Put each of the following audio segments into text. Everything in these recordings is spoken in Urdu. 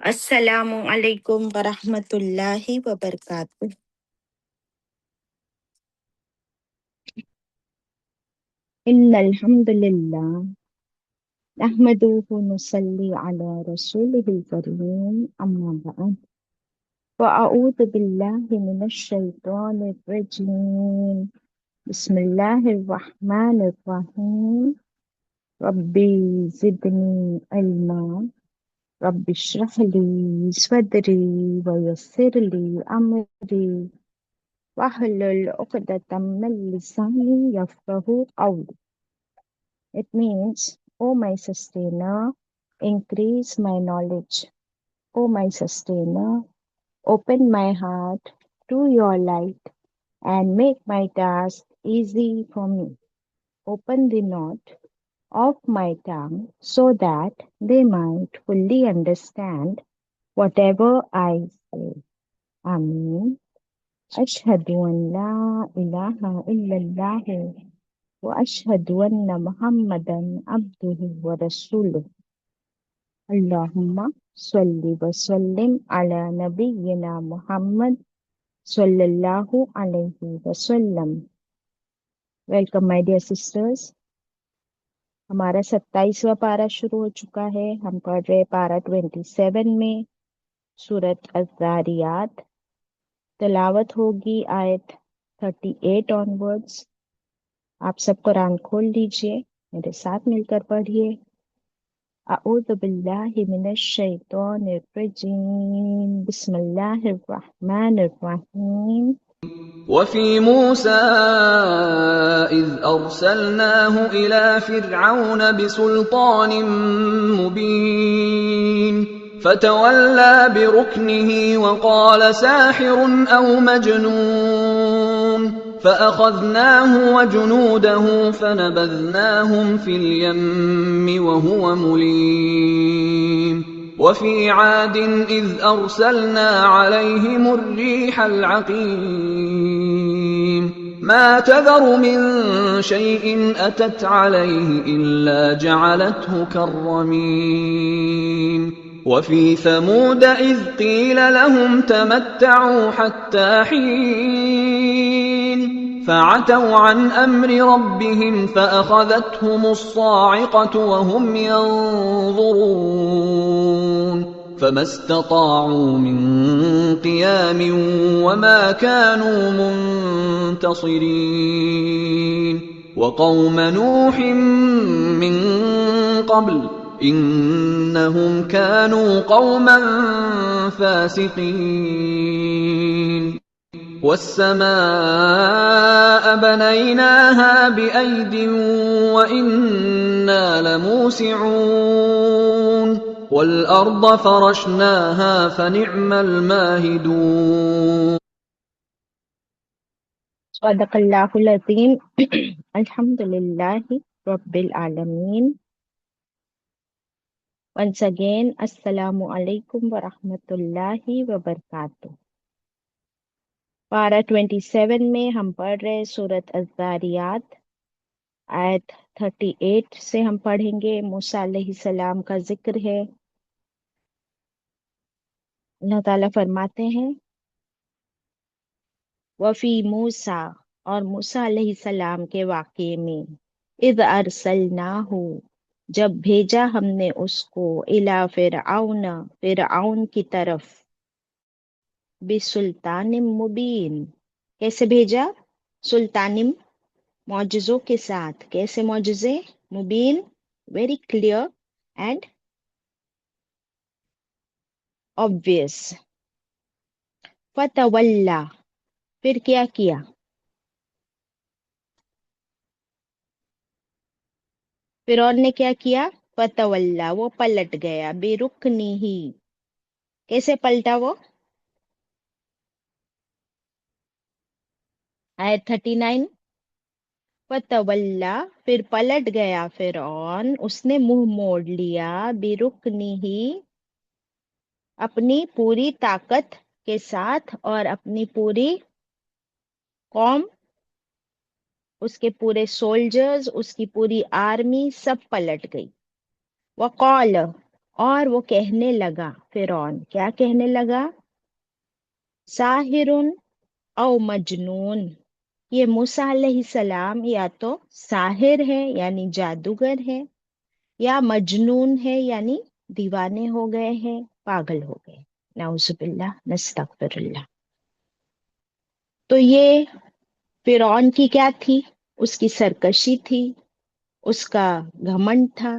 السلام علیکم ورحمۃ اللہ وبرکاتہ۔ ان الحمد للہ نحمده ونصلی علی رسوله الکریم اما بعد فاعوذ باللہ من الشیطان الرجیم بسم اللہ الرحمن الرحیم ربی زدنی علما رب اشرح لی صدری ویسر لی امری واحلل عقدۃ من لسانی یفقہوا قولی۔ It means, O my sustainer, increase my knowledge. O my sustainer, open my heart to your light and make my task easy for me. Open the knot of my tongue so that they might fully understand whatever I say. Ameen. أشهد أن لا إله إلا الله وأشهد أن محمدا عبده ورسوله. اللهم صل وسلم على نبينا محمد صلی اللہ علیہ وسلم. Welcome my dear sisters. ہمارا 27واں پارہ شروع ہو چکا ہے. ہم پڑھ رہے پارہ 27 میں سورۃ الذاریات. تلاوت ہوگی آیت 38 آن ورڈز. آپ سب قرآن کھول لیجئے، میرے ساتھ مل کر پڑھیے. اعوذ باللہ من الشیطان الرجیم بسم اللہ الرحمن الرحیم. وفي موسى إذ أرسلناه إلى فرعون بسلطان مبين فتولى بركنه وقال ساحر أو مجنون فأخذناه وجنوده فنبذناهم في اليم وهو مليم. وفي عاد إذ أرسلنا عليهم الريح العقيم ما تذر من شيء أتت عليه إلا جعلته كالرميم. وفي ثمود إذ قيل لهم تمتعوا حتى حين فعتوا عن أمر ربهم فأخذتهم الصاعقة وهم ينظرون فما استطاعوا من قيام وما كانوا منتصرين. وقوم نوح من قبل إنهم كانوا قوما فاسقين. والسماء بنيناها بأيد وإنا لموسعون. والأرض فرشناها فنعم الماهدون. صدق اللہ العظیم. الحمد للہ رب العالمین. Once again, Assalamu alaikum wa rahmatullahi wa barakatuh. پارہ 27 میں ہم پڑھ رہے سورۃ الذاریات. آیت 38 سے ہم پڑھیں گے. موسیٰ علیہ السلام کا ذکر ہے. اللہ تعالیٰ فرماتے ہیں وفی موسیٰ، اور موسیٰ علیہ السلام کے واقعے میں، اذ ارسلناہ، جب بھیجا ہم نے اس کو، الی فرعون، فرعون کی طرف، بسلطان مبین، کیسے بھیجا؟ سلطان، معجزوں کے ساتھ. کیسے معجزے؟ مبین، ویری کلیئر اینڈ obvious. فتولا، پھر کیا کیا؟ فرعون نے کیا کیا؟ فتولا، وہ پلٹ گیا. برکنہ، کیسے پلٹا وہ؟ آیت 39. فتولا، پھر پلٹ گیا فرعون، اس نے منہ موڑ لیا، برکنہ، اپنی پوری طاقت کے ساتھ اور اپنی پوری قوم، اس کے پورے سولجرز، اس کی پوری آرمی سب پلٹ گئی. وقال، اور وہ کہنے لگا، فرعون کیا کہنے لگا؟ ساحرن او مجنون، یہ موسیٰ علیہ السلام یا تو ساحر ہے یعنی جادوگر ہے، یا مجنون ہے یعنی دیوانے ہو گئے ہیں، پاگل ہو گئے۔ نعوذ باللہ، نستغفر اللہ۔ تو یہ فرعون کی کیا تھی؟ اس کی سرکشی تھی، اس کا گھمنڈ تھا،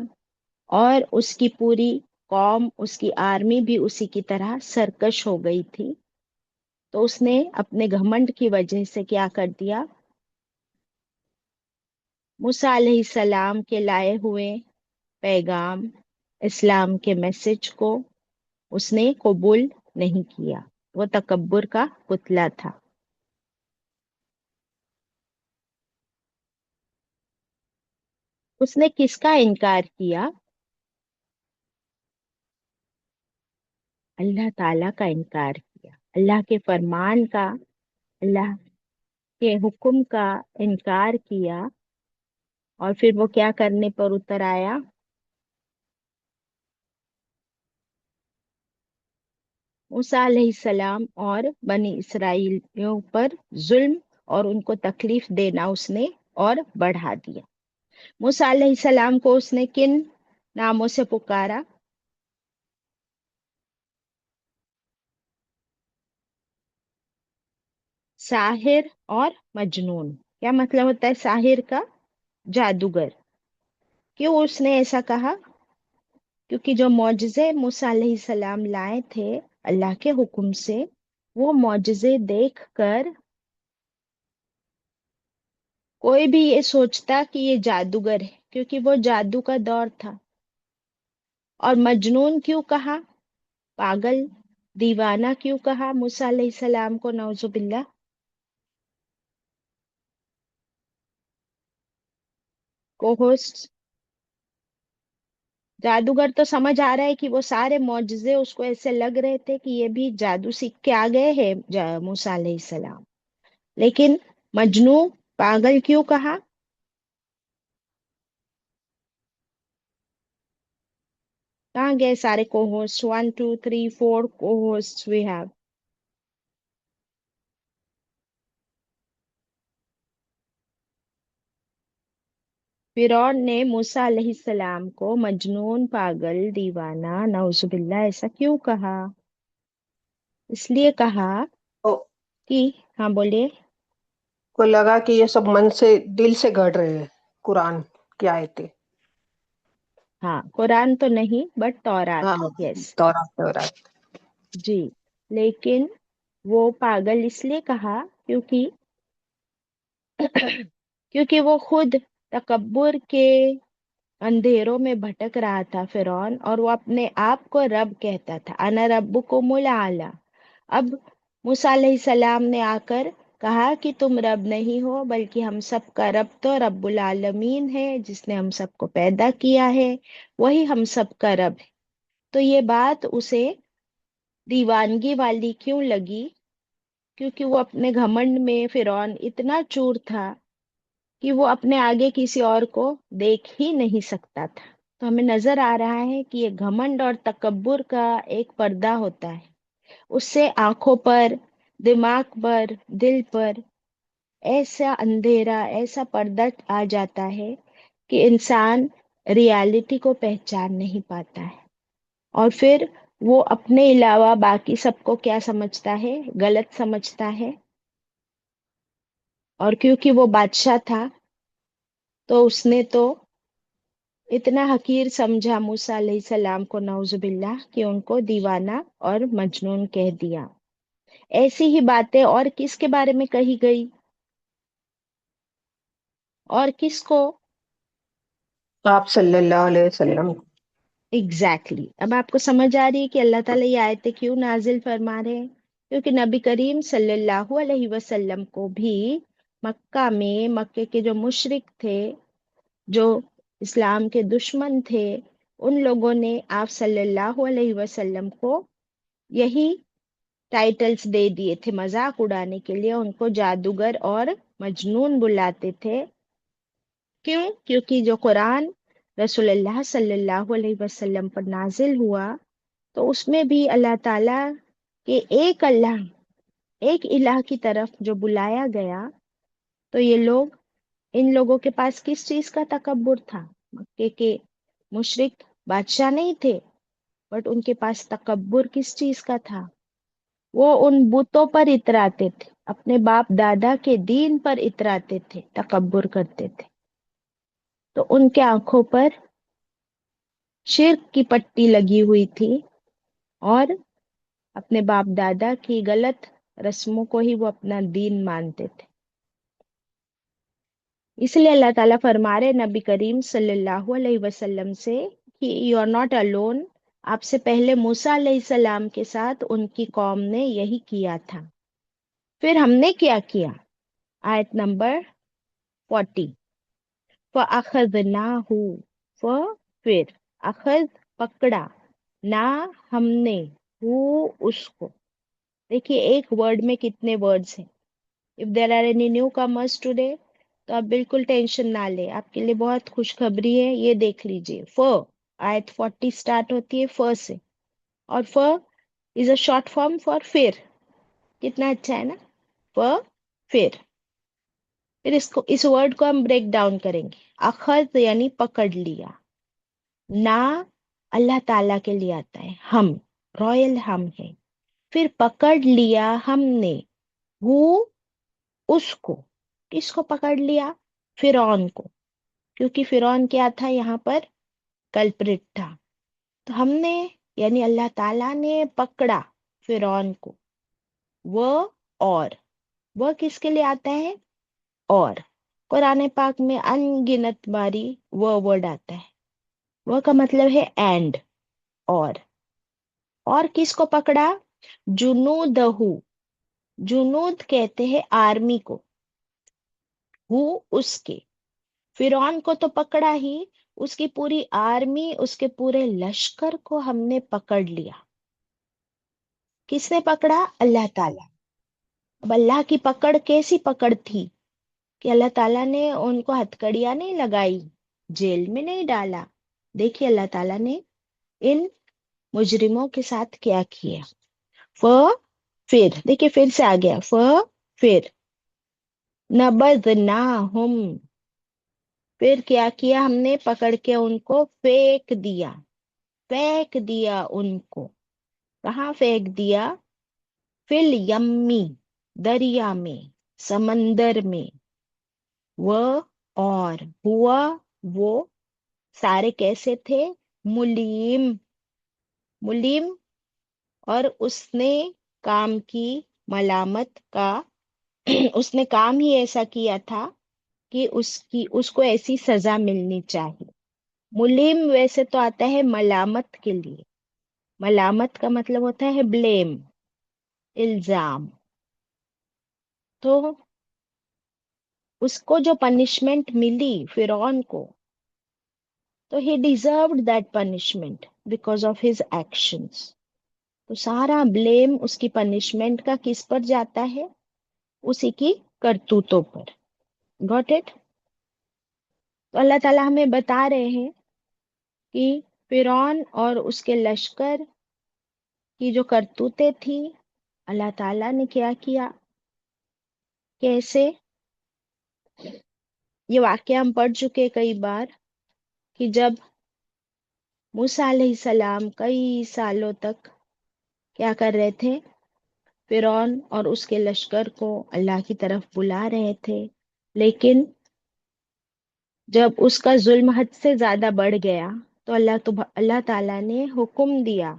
اور اس کی پوری قوم، اس کی آرمی بھی اسی کی طرح سرکش ہو گئی تھی۔ تو اس نے اپنے گھمنڈ کی وجہ سے کیا کر دیا؟ موسیٰ علیہ السلام کے لائے ہوئے پیغام، اسلام کے میسج کو اس نے قبول نہیں کیا۔ وہ تکبر کا پتلا تھا۔ اس نے کس کا انکار کیا؟ اللہ تعالیٰ کا انکار کیا، اللہ کے فرمان کا، اللہ کے حکم کا انکار کیا۔ اور پھر وہ کیا کرنے پر اتر آیا؟ موسیٰ علیہ السلام اور بنی اسرائیلیوں پر ظلم اور ان کو تکلیف دینا اس نے اور بڑھا دیا۔ موسیٰ علیہ السلام کو اس نے کن ناموں سے پکارا؟ ساحر اور مجنون۔ کیا مطلب ہوتا ہے ساحر کا؟ جادوگر۔ کیوں اس نے ایسا کہا؟ کیونکہ جو معجزے موسیٰ علیہ السلام لائے تھے اللہ کے حکم سے، وہ معجزے دیکھ کر کوئی بھی یہ سوچتا کہ یہ جادوگر ہے، کیونکہ وہ جادو کا دور تھا۔ اور مجنون کیوں کہا؟ پاگل، دیوانہ کیوں کہا موسیٰ علیہ السلام کو؟ نعوذ باللہ۔ کو ہوسٹ جادوگر تو سمجھ آ رہا ہے کہ وہ سارے معجزے اس کو ایسے لگ رہے تھے کہ یہ بھی جادو سیکھ کے آ گئے ہیں موسیٰ علیہ السلام۔ لیکن مجنو، پاگل کیوں کہا؟ کہاں گئے سارے کو ہوسٹ؟ 1 2 3 4 کو ہوسٹ وی ہیو۔ فرعون نے موسیٰ علیہ السلام کو مجنون، پاگل، دیوانہ، نعوذ باللہ ایسا کیوں کہا؟ اس لیے کہا تو کہ، ہاں بولے۔ کو لگا کہ یہ سب من سے، دل سے گڑ رہے ہیں قرآن کی آیتیں۔ ہاں، قرآن تو نہیں بٹ تورات، ہاں، یس، تورات۔ جی۔ لیکن وہ پاگل اس لیے کہا کیونکہ وہ خود تکبر کے اندھیروں میں بھٹک رہا تھا فرعون، اور وہ اپنے آپ کو رب کہتا تھا، انا ربکم الاعلی۔ اب موسیٰ علیہ السلام نے آ کر کہا کہ تم رب نہیں ہو، بلکہ ہم سب کا رب تو رب العالمین ہے، جس نے ہم سب کو پیدا کیا ہے، وہی ہم سب کا رب ہے۔ تو یہ بات اسے دیوانگی والی کیوں لگی؟ کیونکہ وہ اپنے گھمنڈ میں فرعون اتنا چور تھا کہ وہ اپنے آگے کسی اور کو دیکھ ہی نہیں سکتا تھا۔ تو ہمیں نظر آ رہا ہے کہ یہ گھمنڈ اور تکبر کا ایک پردہ ہوتا ہے، اس سے آنکھوں پر، دماغ پر، دل پر ایسا اندھیرا، ایسا پردہ آ جاتا ہے کہ انسان ریالٹی کو پہچان نہیں پاتا ہے، اور پھر وہ اپنے علاوہ باقی سب کو کیا سمجھتا ہے؟ غلط سمجھتا ہے۔ اور کیونکہ وہ بادشاہ تھا تو اس نے تو اتنا حقیر سمجھا موسیٰ علیہ السلام کو، نعوذ باللہ، کہ ان کو دیوانہ اور مجنون کہہ دیا۔ ایسی ہی باتیں اور کس کے بارے میں کہی گئی؟ اور کس کو؟ آپ صلی اللہ علیہ وسلم۔ ایگزیکٹلی۔ اب آپ کو سمجھ آ رہی ہے کہ اللہ تعالیٰ یہ آیتیں کیوں نازل فرما رہے ہیں؟ کیونکہ نبی کریم صلی اللہ علیہ وسلم کو بھی مکے کے جو مشرک تھے، جو اسلام کے دشمن تھے، ان لوگوں نے آپ صلی اللہ علیہ وسلم کو یہی ٹائٹلز دے دیے تھے مذاق اڑانے کے لیے، ان کو جادوگر اور مجنون بلاتے تھے۔ کیوں؟ کیونکہ جو قرآن رسول اللہ صلی اللہ علیہ وسلم پر نازل ہوا تو اس میں بھی اللہ تعالیٰ کے ایک اللہ، ایک الہ کی طرف جو بلایا گیا، تو یہ لوگ، ان لوگوں کے پاس کس چیز کا تکبر تھا؟ مکے کے مشرک بادشاہ نہیں تھے، بٹ ان کے پاس تکبر کس چیز کا تھا؟ وہ ان بتوں پر اتراتے تھے، اپنے باپ دادا کے دین پر اتراتے تھے، تکبر کرتے تھے. تو ان کے آنکھوں پر شرک کی پٹی لگی ہوئی تھی، اور اپنے باپ دادا کی غلط رسموں کو ہی وہ اپنا دین مانتے تھے. اس لیے اللہ تعالیٰ فرما رہے نبی کریم صلی اللہ علیہ وسلم سے کہ یو آر ناٹ alone. آپ سے پہلے موسیٰ علیہ السلام کے ساتھ ان کی قوم نے یہی کیا تھا. پھر ہم نے کیا کیا؟ آیت نمبر 40. فَأَخَذْنَاهُ، پھر اخذ پکڑا، نہ ہم نے، وہ اس کو. دیکھیے ایک ورڈ میں کتنے ورڈز ہیں. If there are any new comers today تو آپ بالکل ٹینشن نہ لیں، آپ کے لیے بہت خوشخبری ہے. یہ دیکھ لیجئے، آیت 40 سٹارٹ ہوتی ہے سے، اور از اے شارٹ فارم فار پھر. کتنا اچھا ہے نا، پھر اس ورڈ کو ہم بریک ڈاؤن کریں گے. اخذ یعنی پکڑ لیا، نہ اللہ تعالیٰ کے لیے آتا ہے ہم، رائل ہم ہے. پھر پکڑ لیا ہم نے، وہ اس کو. کس کو پکڑ لیا؟ فرعون کو، کیونکہ فرعون کیا تھا یہاں پر؟ کلپریٹ تھا. تو ہم نے یعنی اللہ تعالیٰ نے پکڑا فرعون کو. وہ کس کے لیے آتا ہے؟ اور قرآن پاک میں ان گنت باری وہ ورڈ آتا ہے. وہ کا مطلب ہے اینڈ، اور کس کو پکڑا؟ جنودہو، جنود کہتے ہیں آرمی کو، اس کے. فرعون کو تو پکڑا ہی، اس کی پوری آرمی، اس کے پورے لشکر کو ہم نے پکڑ لیا. کس نے پکڑا؟ اللہ تعالیٰ. اب اللہ کی پکڑ کیسی پکڑ تھی کہ اللہ تعالیٰ نے ان کو ہتھکڑیاں نہیں لگائی، جیل میں نہیں ڈالا. دیکھیے اللہ تعالیٰ نے ان مجرموں کے ساتھ کیا کیا. پھر دیکھیے پھر سے آ گیا، پھر نبذناہم، پھر کیا کیا ہم نے؟ پکڑ کے ان کو پھینک دیا ان کو. کہاں پھینک دیا؟ فل یمی، دریا میں، سمندر میں. اور ہوا، وہ سارے کیسے تھے؟ ملیم، اور اس نے کام کی ملامت کا اس نے کام ہی ایسا کیا تھا کہ اس کو ایسی سزا ملنی چاہیے. ملیم ویسے تو آتا ہے ملامت کے لیے. ملامت کا مطلب ہوتا ہے بلیم، الزام. تو اس کو جو پنشمنٹ ملی فرعون کو، تو he deserved that punishment because of his actions. تو سارا بلیم اس کی پنشمنٹ کا کس پر جاتا ہے؟ اسی کی کرتوتوں پر. Got it? تو اللہ تعالیٰ ہمیں بتا رہے ہیں کہ فرعون اور اس کے لشکر کی جو کرتوتیں تھی، اللہ تعالیٰ نے کیا کیا، کیسے. یہ واقعہ ہم پڑھ چکے کئی بار کہ جب موسیٰ علیہ السلام کئی سالوں تک کیا کر رہے تھے؟ فرعون اور اس کے لشکر کو اللہ کی طرف بلا رہے تھے، لیکن جب اس کا ظلم حد سے زیادہ بڑھ گیا تو اللہ تعالیٰ نے حکم دیا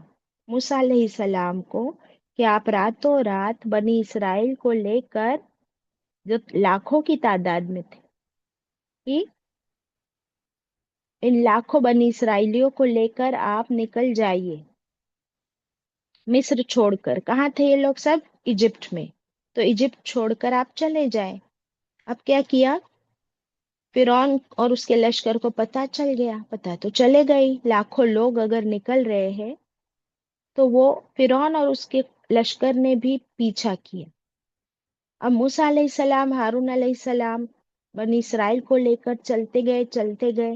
موسیٰ علیہ السلام کو کہ آپ راتوں رات بنی اسرائیل کو لے کر، جو لاکھوں کی تعداد میں تھے، کہ ان لاکھوں بنی اسرائیلیوں کو لے کر آپ نکل جائیے مصر چھوڑ کر. کہاں تھے یہ لوگ؟ سب ایجپٹ میں. تو ایجپٹ چھوڑ کر آپ چلے جائیں. اب کیا کیا؟ فرعون اور اس کے لشکر کو پتہ چل گیا. پتہ تو چلے گئی، لاکھوں لوگ اگر نکل رہے ہیں تو وہ فرعون اور اس کے لشکر نے بھی پیچھا کیا. اب موسیٰ علیہ السلام، ہارون علیہ السلام بنی اسرائیل کو لے کر چلتے گئے.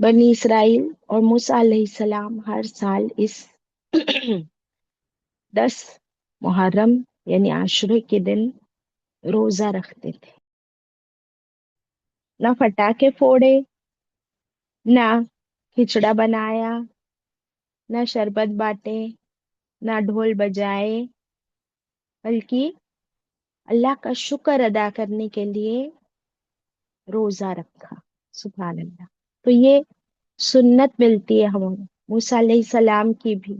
بنی اسرائیل اور موسیٰ علیہ السلام ہر سال اس 10 محرم یعنی عاشورے کے دن روزہ رکھتے تھے. نہ پٹاخے پھوڑے، نہ کھچڑا بنایا، نہ شربت بانٹے، نہ ڈھول بجائے، بلکہ اللہ کا شکر ادا کرنے کے لیے روزہ رکھا. سبحان اللہ. تو یہ سنت ملتی ہے ہمیں موسیٰ علیہ السلام کی بھی.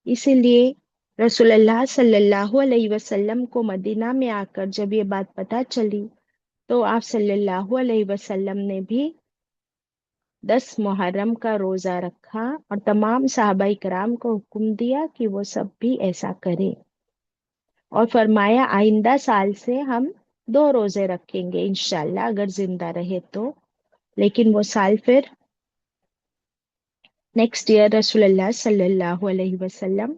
اسی لیے رسول اللہ صلی اللہ علیہ وسلم کو مدینہ میں آ کر جب یہ بات پتہ چلی تو آپ صلی اللہ علیہ وسلم نے بھی 10 محرم کا روزہ رکھا اور تمام صحابہ کرام کو حکم دیا کہ وہ سب بھی ایسا کریں، اور فرمایا آئندہ سال سے ہم 2 روزے رکھیں گے انشاءاللہ اگر زندہ رہے تو. لیکن وہ سال پھر نیکسٹ ایئر رسول اللہ صلی اللہ علیہ وسلم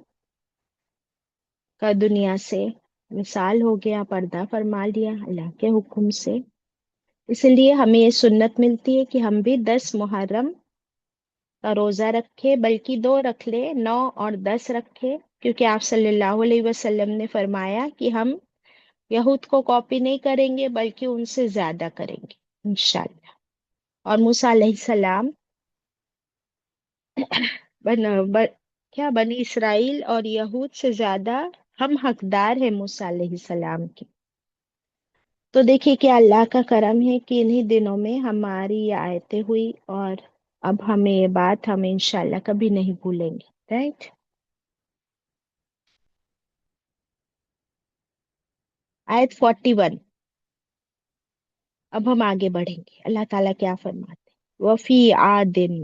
کا دنیا سے وصال ہو گیا، پردہ فرما لیا اللہ کے حکم سے. اس لیے ہمیں یہ سنت ملتی ہے کہ ہم بھی 10 محرم کا روزہ رکھے، بلکہ 2 رکھ لے، 9 اور 10 رکھے، کیونکہ آپ صلی اللہ علیہ وسلم نے فرمایا کہ ہم یہود کو کاپی نہیں کریں گے بلکہ ان سے زیادہ کریں گے انشاءاللہ. اور موسیٰ علیہ السلام بنی اسرائیل اور یہود سے زیادہ ہم حقدار ہیں موسیٰ علیہ السلام کی. تو دیکھیے کہ اللہ کا کرم ہے کہ انہی دنوں میں ہماری یہ آیتیں ہوئی، اور اب ہمیں یہ بات ہم انشاءاللہ کبھی نہیں بھولیں گے. رائٹ. آیت 41. اب ہم آگے بڑھیں گے. اللہ تعالیٰ کیا فرماتے ہیں؟ وفی عادن.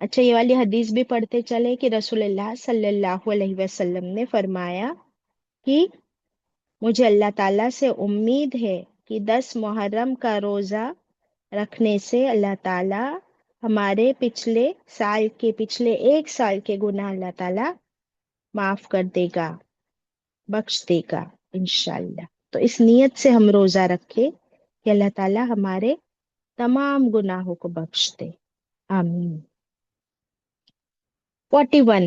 اچھا، یہ والی حدیث بھی پڑھتے چلے کہ رسول اللہ صلی اللہ علیہ وسلم نے فرمایا کہ مجھے اللہ تعالیٰ سے امید ہے کہ 10 محرم کا روزہ رکھنے سے اللہ تعالیٰ ہمارے پچھلے ایک سال کے گناہ اللہ تعالیٰ معاف کر دے گا، بخش دے گا انشاءاللہ. تو اس نیت سے ہم روزہ رکھے کہ اللہ تعالیٰ ہمارے تمام گناہوں کو بخش دے. آمین. 41.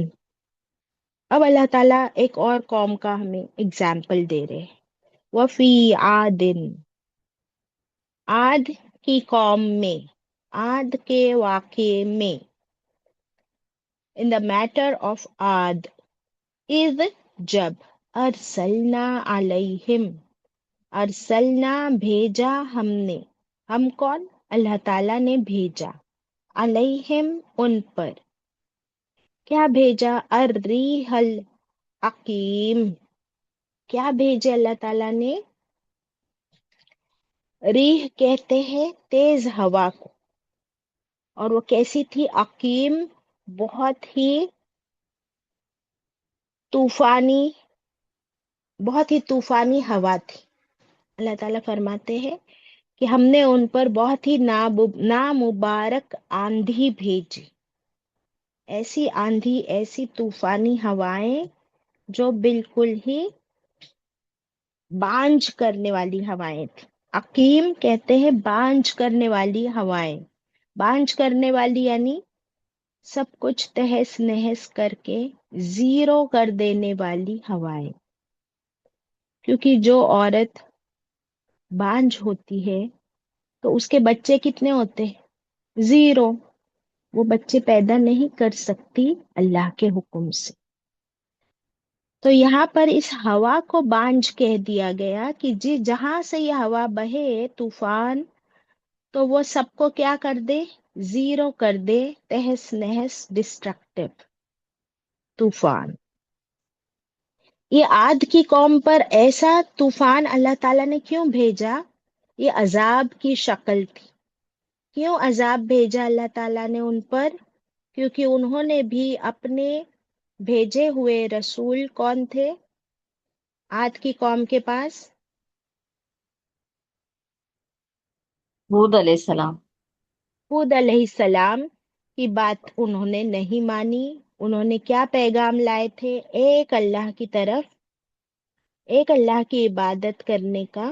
اب اللہ تعالیٰ ایک اور قوم کا ہمیں اگزامپل دے رہے ہیں. وفی عادن. عاد کی قوم میں، عاد کے واقعے میں، in the matter of عاد، اذ جب، ارسلنا علیہم، ارسلنا بھیجا ہم نے، ہم کون؟ اللہ تعالیٰ نے بھیجا، علیہم ان پر. کیا بھیجا؟ الریح العقیم. کیا بھیجے اللہ تعالیٰ نے؟ ریح کہتے ہیں تیز ہوا کو، اور وہ کیسی تھی؟ عقیم، بہت ہی طوفانی ہوا تھی. اللہ تعالیٰ فرماتے ہیں کہ ہم نے ان پر بہت ہی نامبارک آندھی بھیجی. ایسی آندھی، ایسی طوفانی ہوائیں جو بالکل ہی بانجھ کرنے والی ہوائیں تھی. عقیم کہتے ہیں بانجھ کرنے والی ہوائیں. بانجھ کرنے والی یعنی سب کچھ تہس نہس کر کے زیرو کر دینے والی ہوائیں. کیونکہ جو عورت بانجھ ہوتی ہے تو اس کے بچے کتنے ہوتے ہیں؟ 0. وہ بچے پیدا نہیں کر سکتی اللہ کے حکم سے. تو یہاں پر اس ہوا کو بانجھ کہہ دیا گیا کہ جہاں سے یہ ہوا بہے طوفان، تو وہ سب کو کیا کر دے؟ 0 کر دے، تہس نہس، ڈسٹرکٹیو طوفان. یہ عاد کی قوم پر ایسا طوفان اللہ تعالیٰ نے کیوں بھیجا؟ یہ عذاب کی شکل تھی. کیوں عذاب بھیجا اللہ تعالیٰ نے ان پر؟ کیونکہ انہوں نے بھی اپنے بھیجے ہوئے رسول کون تھے عاد کی قوم کے پاس؟ ہود علیہ السلام. ہود علیہ السلام کی بات انہوں نے نہیں مانی. انہوں نے کیا پیغام لائے تھے؟ ایک اللہ کی طرف، ایک اللہ کی عبادت کرنے کا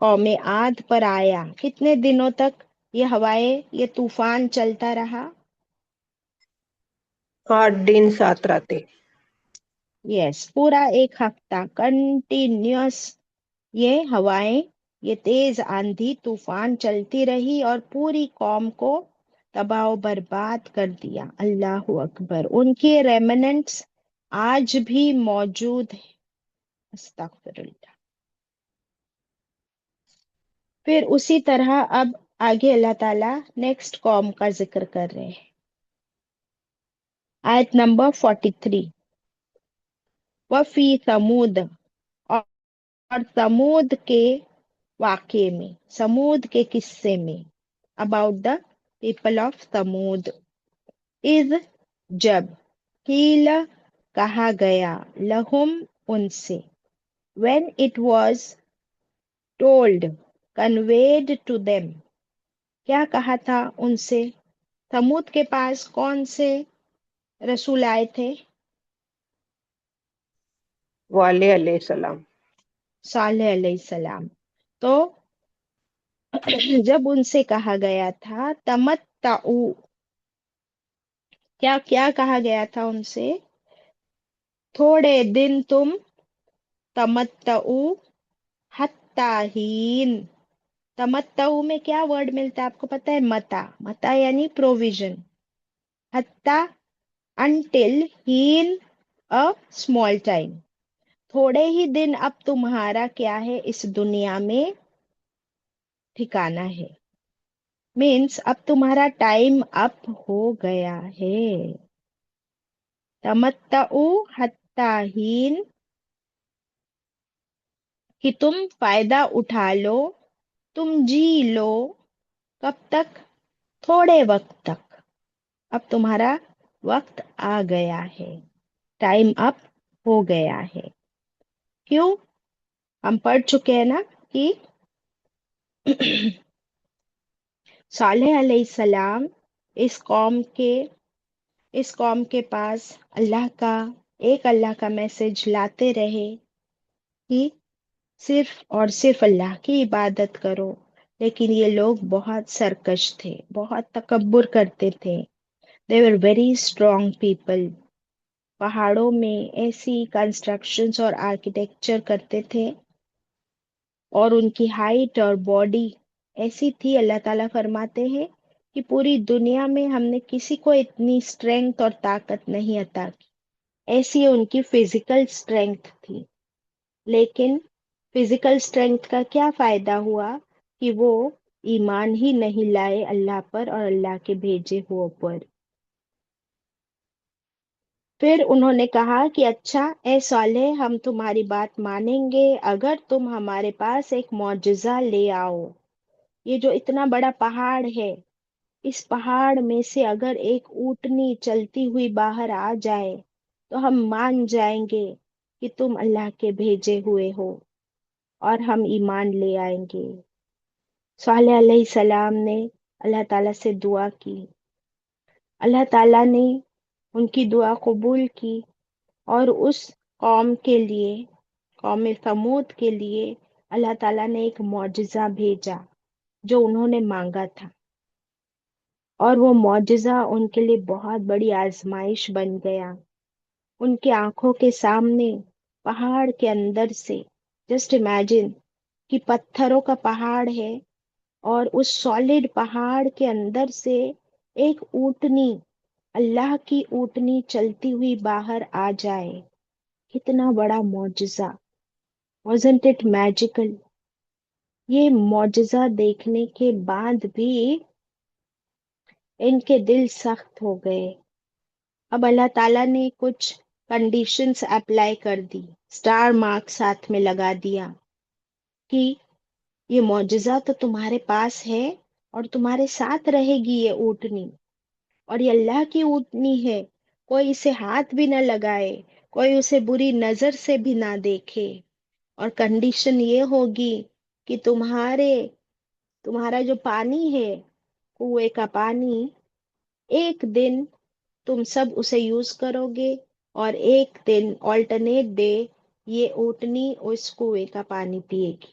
قوم عاد پر آیا. کتنے دنوں تک یہ طوفان چلتا رہا؟ 8 دن 7 راتیں. یس، پورا ایک ہفتہ کنٹینیوس یہ ہوائیں، یہ تیز آندھی طوفان چلتی رہی اور پوری قوم کو تباہ و برباد کر دیا. اللہ اکبر. ان کے ریمننٹس آج بھی موجود ہیں. استغفر اللہ. پھر اسی طرح اب آگے اللہ تعالیٰ نیکسٹ قوم کا ذکر کر رہے ہیں. آیت نمبر 43. وفی ثمود، اور ثمود کے واقعے میں، ثمود کے قصے میں، about the people of ثمود. اذ، جب، قیل، کہا گیا، لہم، ان سے، when it was told، conveyed to them، کیا کہا تھا ان سے؟ ثمود کے پاس کون سے رسول آئے تھے؟ والے علیہ السلام. صالح علیہ السلام. تو جب ان سے کہا گیا تھا تمتعو، کیا کیا کہا گیا تھا ان سے؟ تھوڑے دن تم تمتعو حتی ہین. تمتعو میں کیا ورڈ ملتا ہے آپ کو پتہ ہے؟ متا. متا یعنی پروویژن. حتی، انٹل، ہین، اے اسمال ٹائم. تھوڑے ہی دن اب تمہارا کیا ہے اس دنیا میں ٹھکانا ہے. مینس اب تمہارا ٹائم اپ ہو گیا ہے. تمتعو حتی ہین، کہ تم فائدہ اٹھا لو، تم جی لو. کب تک؟ تھوڑے وقت تک. اب تمہارا وقت آ گیا ہے، ٹائم اپ ہو گیا ہے. کیوں؟ ہم پڑھ چکے ہیں نا کہ صالح علیہ السلام اس قوم کے پاس اللہ کا میسج لاتے رہے کہ صرف اور صرف اللہ کی عبادت کرو. لیکن یہ لوگ بہت سرکش تھے، بہت تکبر کرتے تھے. they were very strong people. پہاڑوں میں ایسی کنسٹرکشنز اور آرکیٹیکچر کرتے تھے، اور ان کی ہائٹ اور باڈی ایسی تھی. اللہ تعالیٰ فرماتے ہیں کہ پوری دنیا میں ہم نے کسی کو اتنی اسٹرینگتھ اور طاقت نہیں عطا کی. ایسی ان کی فزیکل اسٹرینگتھ تھی. لیکن فزیکل اسٹرینگتھ کا کیا فائدہ ہوا کہ وہ ایمان ہی نہیں لائے اللہ پر اور اللہ کے بھیجے ہوئے پر. پھر انہوں نے کہا کہ اچھا اے صالح، ہم تمہاری بات مانیں گے اگر تم ہمارے پاس ایک معجزہ لے آؤ. یہ جو اتنا بڑا پہاڑ ہے، اس پہاڑ میں سے اگر ایک اونٹنی چلتی ہوئی باہر آ جائے تو ہم مان جائیں گے کہ تم اللہ کے بھیجے ہوئے ہو اور ہم ایمان لے آئیں گے. صالح علیہ السلام نے اللہ تعالیٰ سے دعا کی. اللہ تعالیٰ نے ان کی دعا قبول کی اور اس قوم کے لیے، قوم ثمود کے لیے اللہ تعالیٰ نے ایک معجزہ بھیجا جو انہوں نے مانگا تھا. اور وہ معجزہ ان کے لیے بہت بڑی آزمائش بن گیا. ان کی آنکھوں کے سامنے پہاڑ کے اندر سے، جسٹ امیجن کہ پتھروں کا پہاڑ ہے اور اس سالڈ پہاڑ کے اندر سے ایک اونٹنی، اللہ کی اونٹنی چلتی ہوئی باہر آ جائے. کتنا بڑا معجزہ. wasn't it magical؟ یہ معجزہ دیکھنے کے بعد بھی ان کے دل سخت ہو گئے. اب اللہ تعالیٰ نے کچھ کنڈیشنز اپلائی کر دی، سٹار مارک ساتھ میں لگا دیا کہ یہ معجزہ تو تمہارے پاس ہے اور تمہارے ساتھ رہے گی یہ اونٹنی، اور یہ اللہ کی اونٹنی ہے. کوئی اسے ہاتھ بھی نہ لگائے، کوئی اسے بری نظر سے بھی نہ دیکھے. اور کنڈیشن یہ ہوگی کہ تمہارا جو پانی ہے، کنویں کا پانی، ایک دن تم سب اسے یوز کرو گے اور ایک دن آلٹرنیٹ ڈے یہ اونٹنی اس کنویں کا پانی پیے گی.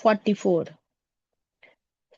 44।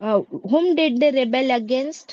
whom did they rebel against?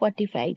45।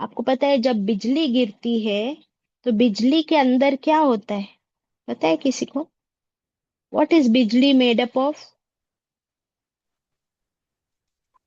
آپ کو پتا ہے جب بجلی گرتی ہے تو بجلی کے اندر کیا ہوتا ہے؟ پتا ہے کسی کو؟ واٹ از بجلی made up of?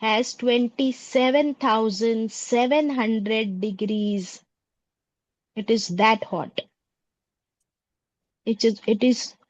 has 27,700 degrees. It is that hot. It is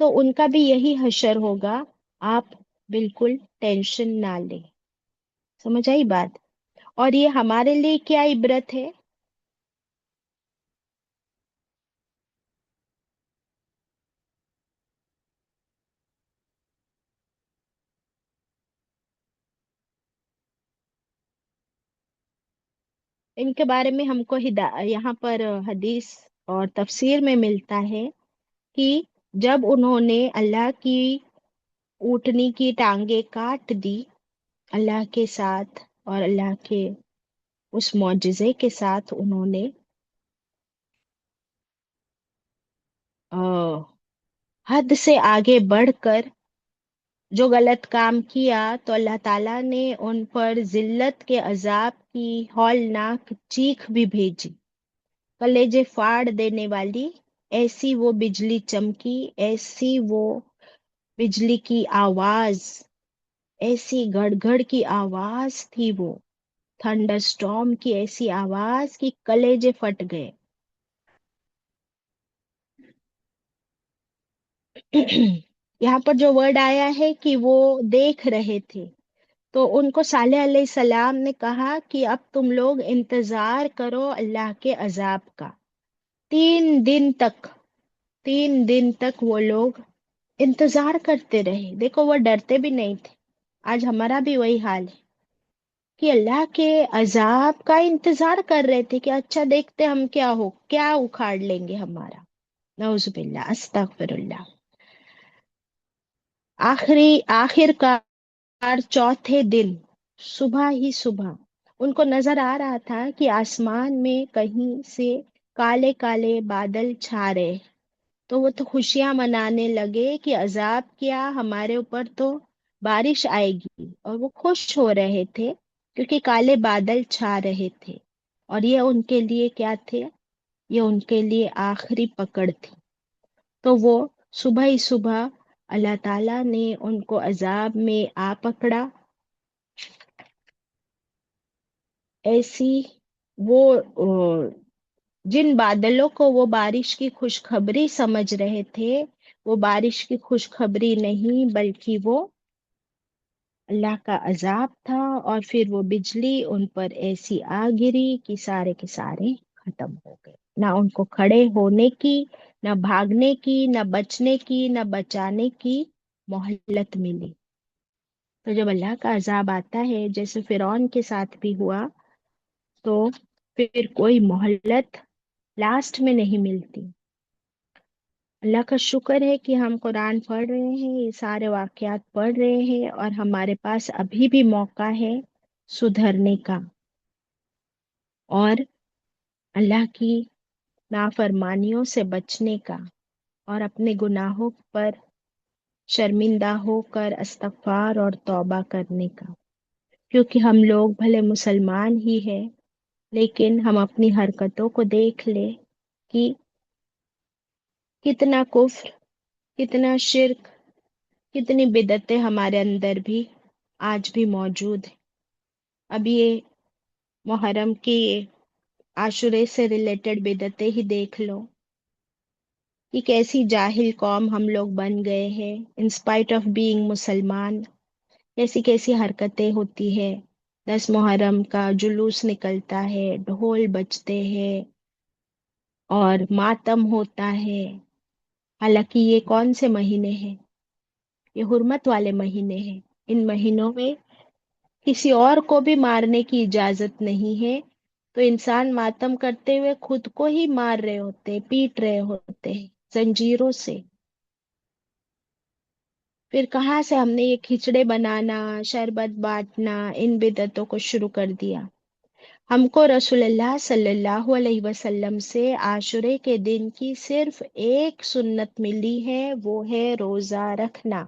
تو ان کا بھی یہی حشر ہوگا. آپ بالکل ٹینشن نہ لیں. سمجھ آئی بات؟ اور یہ ہمارے لیے کیا عبرت ہے؟ ان کے بارے میں ہم کو یہاں پر حدیث اور تفسیر میں ملتا ہے کہ جب انہوں نے اللہ کی اونٹنی کی ٹانگیں کاٹ دی اللہ کے ساتھ اور اللہ کے اس معجزے کے ساتھ، انہوں نے حد سے آگے بڑھ کر جو غلط کام کیا، تو اللہ تعالیٰ نے ان پر ذلت کے عذاب کی ہولناک چیخ بھی بھیجی، کلیجے پھاڑ دینے والی. ایسی وہ بجلی چمکی، ایسی وہ بجلی کی آواز، ایسی گڑ گڑ کی آواز تھی، وہ تھنڈر سٹارم کی ایسی آواز کہ کلیجے پھٹ گئے. یہاں پر جو ورڈ آیا ہے کہ وہ دیکھ رہے تھے، تو ان کو صالح علیہ السلام نے کہا کہ اب تم لوگ انتظار کرو اللہ کے عذاب کا. 3 دن تک وہ لوگ انتظار کرتے رہے. دیکھو وہ ڈرتے بھی نہیں تھے. آج ہمارا بھی وہی حال ہے کہ اللہ کے عذاب کا انتظار کر رہے تھے کہ اچھا دیکھتے ہم کیا اکھاڑ لیں گے ہمارا. نعوذ باللہ، استغفر اللہ. آخر کار چوتھے دن صبح ہی صبح ان کو نظر آ رہا تھا کہ آسمان میں کہیں سے کالے کالے بادل چھا رہے. تو وہ تو خوشیاں منانے لگے کہ عذاب کیا، ہمارے اوپر تو بارش آئے گی. اور وہ خوش ہو رہے تھے کیونکہ کالے بادل چھا رہے تھے. اور یہ ان کے لیے کیا تھے؟ یہ ان کے لیے آخری پکڑ تھی. تو وہ صبح ہی صبح اللہ تعالیٰ نے ان کو عذاب میں آ پکڑا. ایسی وہ جن بادلوں کو وہ بارش کی خوشخبری سمجھ رہے تھے، وہ بارش کی خوشخبری نہیں بلکہ وہ اللہ کا عذاب تھا. اور پھر وہ بجلی ان پر ایسی آ گری کہ سارے کے سارے ختم ہو گئے. نہ ان کو کھڑے ہونے کی، نہ بھاگنے کی، نہ بچنے کی، نہ بچانے کی مہلت ملی. تو جب اللہ کا عذاب آتا ہے جیسے فرعون کے ساتھ بھی ہوا، تو پھر کوئی مہلت لاسٹ میں نہیں ملتی. اللہ کا شکر ہے کہ ہم قرآن پڑھ رہے ہیں، یہ سارے واقعات پڑھ رہے ہیں، اور ہمارے پاس ابھی بھی موقع ہے سدھرنے کا اور اللہ کی نافرمانیوں سے بچنے کا اور اپنے گناہوں پر شرمندہ ہو کر استغفار اور توبہ کرنے کا. کیونکہ ہم لوگ بھلے مسلمان ہی ہیں، لیکن ہم اپنی حرکتوں کو دیکھ لیں کہ کتنا کفر، کتنا شرک، کتنی بدعتیں ہمارے اندر بھی آج بھی موجود ہیں. اب یہ محرم کی عاشورے سے ریلیٹڈ بدعتیں ہی دیکھ لو کہ کیسی جاہل قوم ہم لوگ بن گئے ہیں انسپائٹ آف بینگ مسلمان. کیسی کیسی حرکتیں ہوتی ہے. 10 محرم کا جلوس نکلتا ہے، ڈھول بجتے ہیں اور ماتم ہوتا ہے. حالانکہ یہ کون سے مہینے ہیں؟ یہ حرمت والے مہینے ہیں. ان مہینوں میں کسی اور کو بھی مارنے کی اجازت نہیں ہے. تو انسان ماتم کرتے ہوئے خود کو ہی مار رہے ہوتے، پیٹ رہے ہوتے ہیں زنجیروں سے. پھر کہاں سے ہم نے یہ کھچڑے بنانا، شربت بانٹنا، ان بدعتوں کو شروع کر دیا؟ ہم کو رسول اللہ صلی اللہ علیہ وسلم سے عاشورے کے دن کی صرف ایک سنت ملی ہے، وہ ہے روزہ رکھنا،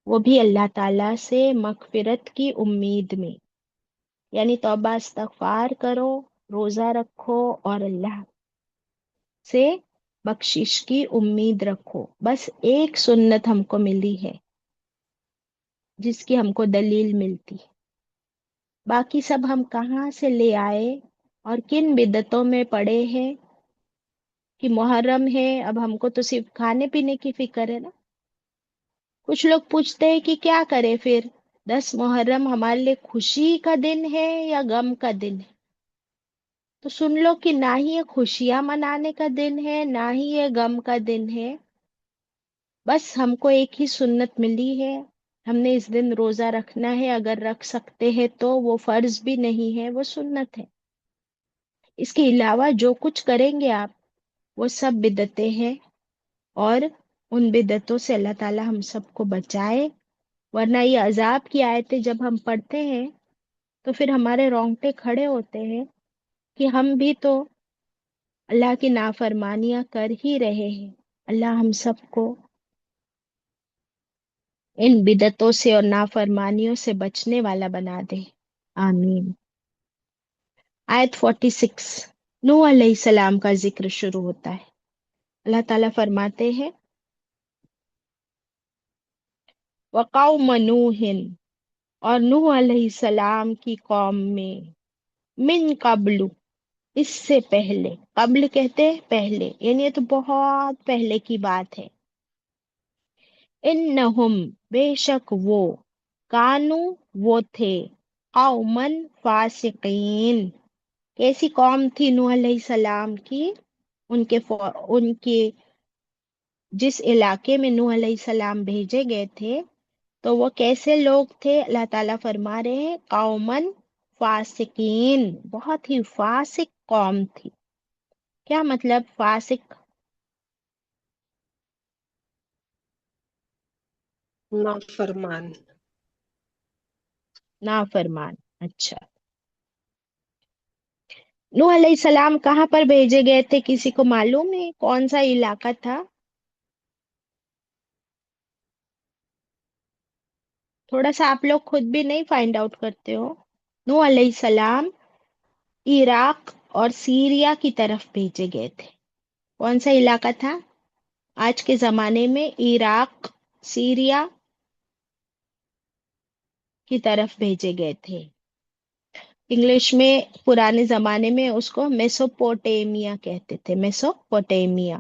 وہ بھی اللہ تعالیٰ سے مغفرت کی امید میں. یعنی توبہ استغفار کرو، روزہ رکھو اور اللہ سے بخشش کی امید رکھو. بس ایک سنت ہم کو ملی ہے جس کی ہم کو دلیل ملتی. باقی سب ہم کہاں سے لے آئے اور کن بدعتوں میں پڑے ہیں کہ محرم ہے، اب ہم کو تو صرف کھانے پینے کی فکر ہے نا. کچھ لوگ پوچھتے ہیں کہ کیا کرے پھر، 10 محرم ہمارے لیے خوشی کا دن ہے یا غم کا دن ہے؟ تو سن لو کہ نہ ہی یہ خوشیاں منانے کا دن ہے، نہ ہی یہ غم کا دن ہے. بس ہم کو ایک ہی سنت ملی ہے، ہم نے اس دن روزہ رکھنا ہے. اگر رکھ سکتے ہیں تو وہ فرض بھی نہیں ہے، وہ سنت ہے. اس کے علاوہ جو کچھ کریں گے آپ، وہ سب بدعتیں ہیں، اور ان بدعتوں سے اللہ تعالی ہم سب کو بچائے. ورنہ یہ عذاب کی آیتیں جب ہم پڑھتے ہیں تو پھر ہمارے رونگٹے کھڑے ہوتے ہیں کہ ہم بھی تو اللہ کی نافرمانیاں کر ہی رہے ہیں. اللہ ہم سب کو ان بدعتوں سے اور نافرمانیوں سے بچنے والا بنا دے. آمین. آیت 46، نوح علیہ السلام کا ذکر شروع ہوتا ہے. اللہ تعالیٰ فرماتے ہیں وَقَوْمَ نُوحٍ، اور نوح علیہ السلام کی قوم میں، من قبل، اس سے پہلے. قبل کہتے ہیں پہلے، یعنی یہ تو بہت پہلے کی بات ہے. انہم، بے شک وہ، کانو، وہ تھے، قومن فاسقین. کیسی قوم تھی نوح علیہ السلام کی؟ ان کے جس علاقے میں نوح علیہ السلام بھیجے گئے تھے تو وہ کیسے لوگ تھے؟ اللہ تعالیٰ فرما رہے ہیں قومن فاسقین، بہت ہی فاسق قوم تھی. کیا مطلب فاسق؟ نافرمان. نافرمان. اچھا، نوح علیہ السلام کہاں پر بھیجے گئے تھے؟ کسی کو معلوم ہے کون سا علاقہ تھا؟ تھوڑا سا آپ لوگ خود بھی نہیں فائنڈ آؤٹ کرتے ہو؟ نوح علیہ السلام عراق اور سیریا کی طرف بھیجے گئے تھے. کون سا علاقہ تھا؟ آج کے زمانے میں عراق، سیریا کی طرف بھیجے گئے تھے. انگلش میں پرانے زمانے میں اس کو میسوپوٹیمیا کہتے تھے. میسوپوٹیمیا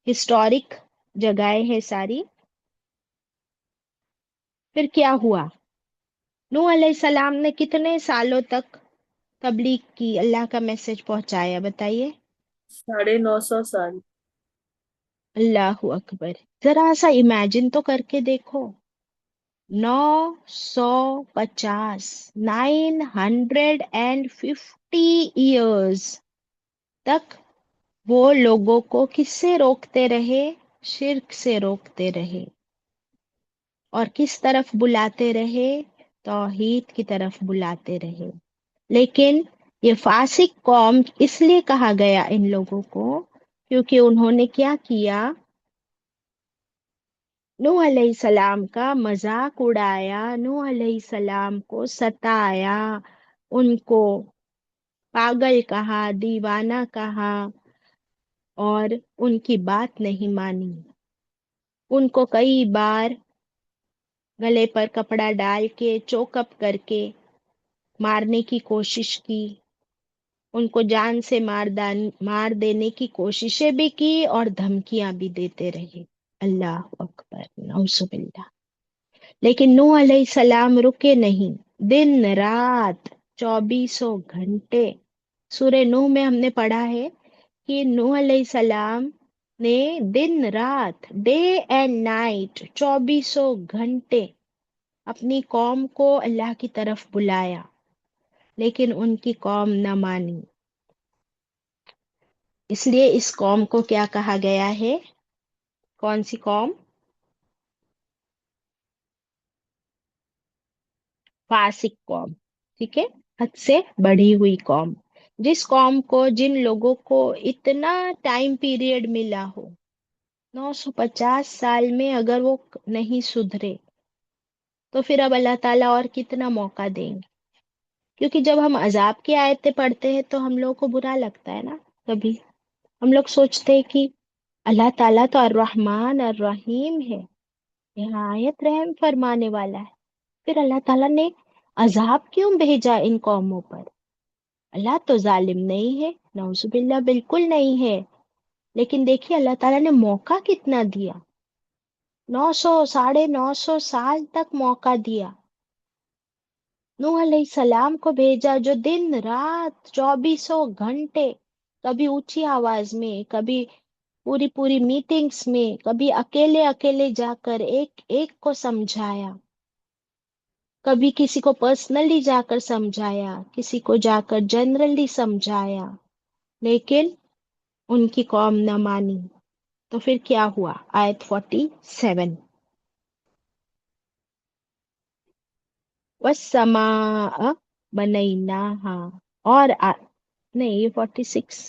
ہسٹورک جگہیں ہیں ساری. پھر کیا ہوا؟ نوح علیہ السلام نے کتنے سالوں تک تبلیغ کی، اللہ کا میسج پہنچایا؟ بتائیے. 950 سال. اللہ اکبر. ذرا سا امیجن تو کر کے دیکھو، 950، 950 ایئرز تک وہ لوگوں کو کس سے روکتے رہے؟ شرک سے روکتے رہے. اور کس طرف بلاتے رہے؟ توحید کی طرف بلاتے رہے. لیکن یہ فاسق قوم اس لیے کہا گیا ان لوگوں کو کیونکہ انہوں نے کیا کیا؟ نوح علیہ السلام کا مذاق اڑایا، نوح علیہ السلام کو ستایا، ان کو پاگل کہا، دیوانہ کہا، اور ان کی بات نہیں مانی. ان کو کئی بار گلے پر کپڑا ڈال کے چوک اپ کر کے مارنے کی کوشش کی، ان کو جان سے مار دینے کی کوششیں بھی کی اور دھمکیاں بھی دیتے رہے. اللہ اکبر، نعوذ باللہ. لیکن نوح علیہ السلام رکے نہیں، دن رات 2400 گھنٹے. سورہ نوح میں ہم نے پڑھا ہے کہ نوح علیہ السلام نے دن رات، ڈے اینڈ نائٹ، 2400 گھنٹے اپنی قوم کو اللہ کی طرف بلایا، لیکن ان کی قوم نہ مانی. اس لیے اس قوم کو کیا کہا گیا ہے؟ کون سی قوم؟ فاسق قوم. ٹھیک ہے، حد سے بڑھی ہوئی قوم. جس قوم کو، جن لوگوں کو اتنا ٹائم پیریڈ ملا ہو، 950 سال میں اگر وہ نہیں سدھرے تو پھر اب اللہ تعالیٰ اور کتنا موقع دیں گے؟ کیونکہ جب ہم عذاب کی آیتیں پڑھتے ہیں تو ہم لوگوں کو برا لگتا ہے نا. کبھی ہم لوگ سوچتے ہیں کہ اللہ تعالیٰ تو الرحمن الرحیم ہے، نہایت رحم فرمانے والا ہے، پھر اللہ تعالیٰ نے عذاب کیوں بھیجا ان قوموں پر؟ اللہ تو ظالم نہیں ہے، نعوذ باللہ، بالکل نہیں ہے. لیکن دیکھیے اللہ تعالیٰ نے موقع کتنا دیا، 900 950 سال تک موقع دیا. نوح علیہ السلام کو بھیجا جو دن رات 2400 گھنٹے، کبھی اونچی آواز میں، کبھی پوری پوری میٹنگز میں، کبھی اکیلے اکیلے جا کر ایک ایک کو سمجھایا، کبھی کسی کو پرسنلی جا کر سمجھایا، کسی کو جا کر جنرلی سمجھایا، لیکن ان کی قوم نہ مانی. تو پھر کیا ہوا؟ آیت 47، وَالسَّمَاءَ بَنَيْنَاهَا، اور نہیں یہ 46،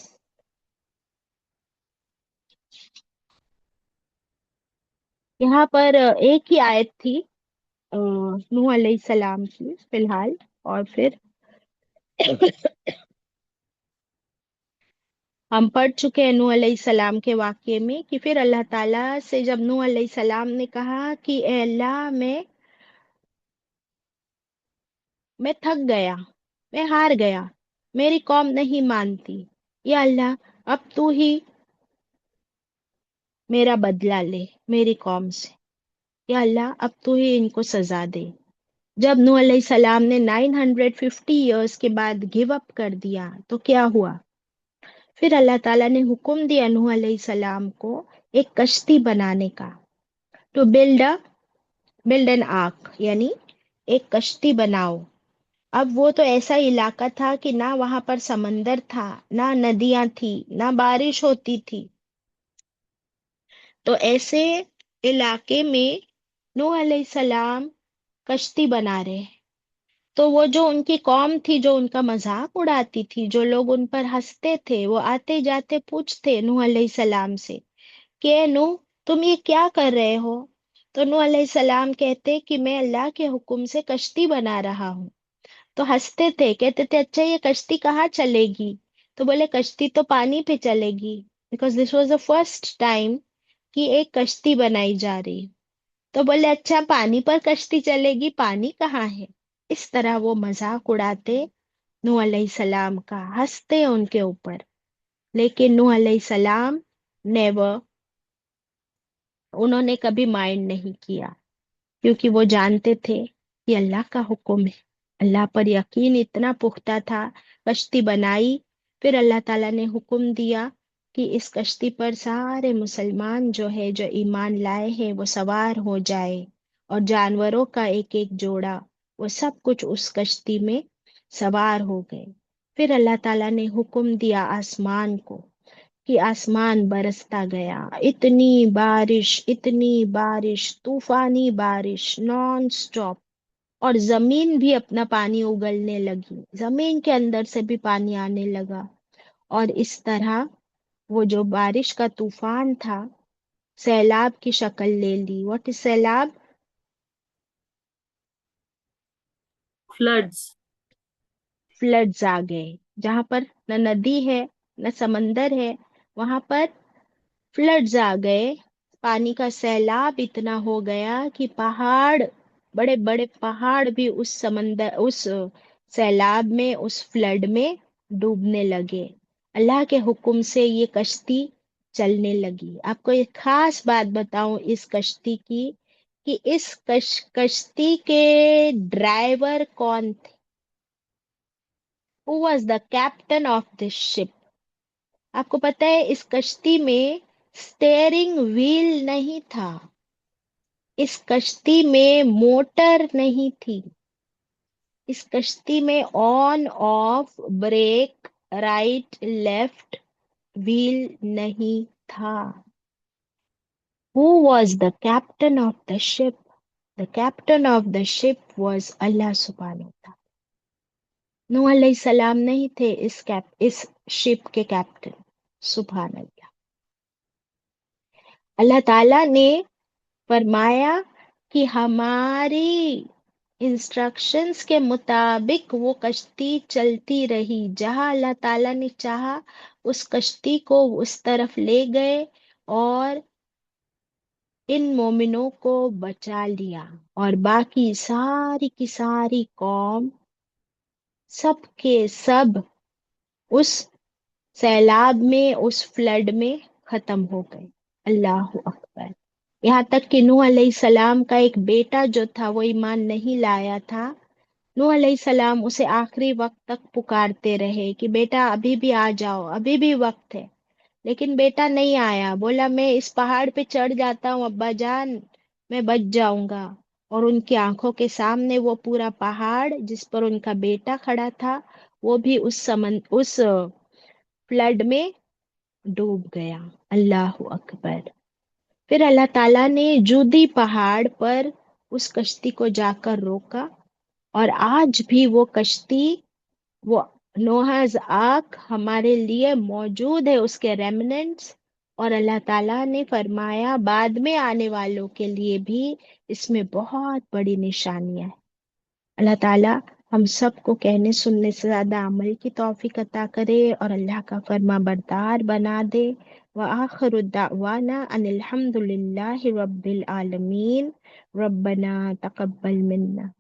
یہاں پر ایک ہی آیت تھی نوح علیہ السلام کی فی الحال، اور پھر ہم پڑھ چکے ہیں نوح علیہ السلام کے واقعے میں کہ پھر اللہ تعالیٰ سے جب نوح علیہ السلام نے کہا کہ اے اللہ میں تھک گیا، میں ہار گیا، میری قوم نہیں مانتی، یا اللہ اب تو ہی میرا بدلہ لے میری قوم سے، یا اللہ اب تو ہی ان کو سزا دے. جب نوح علیہ السلام نے 950 ایئرس کے بعد گیو اپ کر دیا تو کیا ہوا؟ پھر اللہ تعالیٰ نے حکم دیا نوح علیہ السلام کو ایک کشتی بنانے کا، ٹو بلڈ این آرک، یعنی ایک کشتی بناؤ. اب وہ تو ایسا علاقہ تھا کہ نہ وہاں پر سمندر تھا، نہ ندیاں تھی، نہ بارش ہوتی تھی. تو ایسے علاقے میں نوح علیہ السلام کشتی بنا رہے. تو وہ جو ان کی قوم تھی جو ان کا مذاق اڑاتی تھی، جو لوگ ان پر ہنستے تھے، وہ آتے جاتے پوچھتے نوح علیہ السلام سے کہ اے نوح تم یہ کیا کر رہے ہو؟ تو نوح علیہ السلام کہتے کہ میں اللہ کے حکم سے کشتی بنا رہا ہوں. تو ہنستے تھے، کہتے تھے اچھا یہ کشتی کہاں چلے گی؟ تو بولے کشتی تو پانی پہ چلے گی، because this was the first time کہ ایک کشتی بنائی جا رہی. تو بولے اچھا پانی پر کشتی چلے گی، پانی کہاں ہے؟ اس طرح وہ مذاق اڑاتے نوح علیہ السلام کا، ہنستے ان کے اوپر. لیکن نوح علیہ السلام نیور، انہوں نے کبھی مائنڈ نہیں کیا، کیونکہ وہ جانتے تھے کہ اللہ کا حکم ہے. اللہ پر یقین اتنا پختہ تھا. کشتی بنائی، پھر اللہ تعالیٰ نے حکم دیا کہ اس کشتی پر سارے مسلمان جو ہے جو ایمان لائے ہیں وہ سوار ہو جائے، اور جانوروں کا ایک ایک جوڑا وہ سب کچھ اس کشتی میں سوار ہو گئے. پھر اللہ تعالیٰ نے حکم دیا آسمان کو کہ آسمان برستا گیا، اتنی بارش، طوفانی بارش نان سٹاپ، اور زمین بھی اپنا پانی اگلنے لگی، زمین کے اندر سے بھی پانی آنے لگا. اور اس طرح وہ جو بارش کا طوفان تھا سیلاب کی شکل لے لی. واٹ از سیلاب؟ floods. فلڈز آ گئے. جہاں پر نہ ندی ہے نہ سمندر ہے وہاں پر فلڈز آ گئے. پانی کا سیلاب اتنا ہو گیا کہ پہاڑ، بڑے بڑے پہاڑ بھی اس سیلاب میں، اس فلڈ میں ڈوبنے لگے. اللہ کے حکم سے یہ کشتی چلنے لگی. آپ کو ایک خاص بات بتاؤں اس کشتی کی، کہ اس کشتی کے ڈرائیور کون تھے؟ Who was the captain of this ship؟ آپ کو پتہ ہے اس کشتی میں اسٹیئرنگ وہیل نہیں تھا، اس کشتی میں موٹر نہیں تھی، اس کشتی میں on off brake right left wheel نہیں تھا. Who was the captain of the ship؟ The captain of the ship was Allah subhanahu wa ta'ala. نوح علیہ السلام نہیں تھے اس شپ کے کیپٹن. سبحان اللہ. اللہ تعالیٰ نے فرمایا کہ ہماری انسٹرکشنز کے مطابق وہ کشتی چلتی رہی. جہاں اللہ تعالیٰ نے چاہا اس کشتی کو اس طرف لے گئے اور ان مومنوں کو بچا لیا، اور باقی ساری کی ساری قوم سب کے سب اس سیلاب میں، اس فلڈ میں ختم ہو گئے۔ اللہ اکبر۔ یہاں تک کہ نوح علیہ السلام کا ایک بیٹا جو تھا وہ ایمان نہیں لایا تھا، نوح علیہ السلام اسے آخری وقت تک پکارتے رہے کہ بیٹا ابھی بھی آ جاؤ، ابھی بھی وقت ہے، لیکن بیٹا نہیں آیا۔ بولا میں اس پہاڑ پہ چڑھ جاتا ہوں ابا جان، میں بچ جاؤں گا۔ اور ان کی آنکھوں کے سامنے وہ پورا پہاڑ جس پر ان کا بیٹا کھڑا تھا وہ بھی اس فلڈ میں ڈوب گیا۔ اللہ اکبر۔ پھر اللہ تعالیٰ نے جودی پہاڑ پر اس کشتی کو جا کر روکا، اور آج بھی وہ کشتی، وہ نوحز آرک ہمارے لیے موجود ہے، اس کے ریمننٹس۔ اور اللہ تعالیٰ نے فرمایا بعد میں آنے والوں کے لیے بھی اس میں بہت بڑی نشانیاں ہیں۔ اللہ تعالیٰ ہم سب کو کہنے سننے سے زیادہ عمل کی توفیق عطا کرے اور اللہ کا فرما بردار بنا دے۔ وآخر الدعوانا ان الحمد للہ رب العالمین۔ ربنا تقبل منا